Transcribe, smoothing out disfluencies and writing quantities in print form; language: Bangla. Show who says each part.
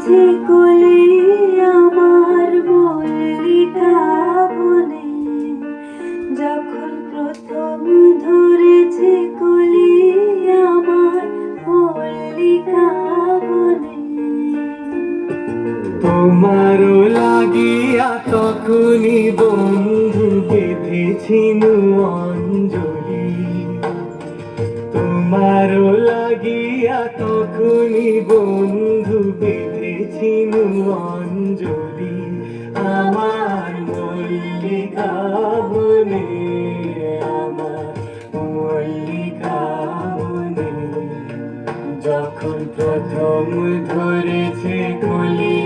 Speaker 1: ধরেছে কোলে আমার মল্লিকা বনে, যখন প্রথম ধরেছে কোলে আমার মল্লিকা বনে।
Speaker 2: তোমারও লাগিয়া তখনই বন্ধু বেঁধেছিনু অঞ্জলি, তোমারও লাগিয়া তখনই বন্ধু বেঁধেছিনু অঞ্জলি। আমার মল্লিকা বনে, আমার মল্লিকা বনে, যখন প্রথম ধরেছে কলি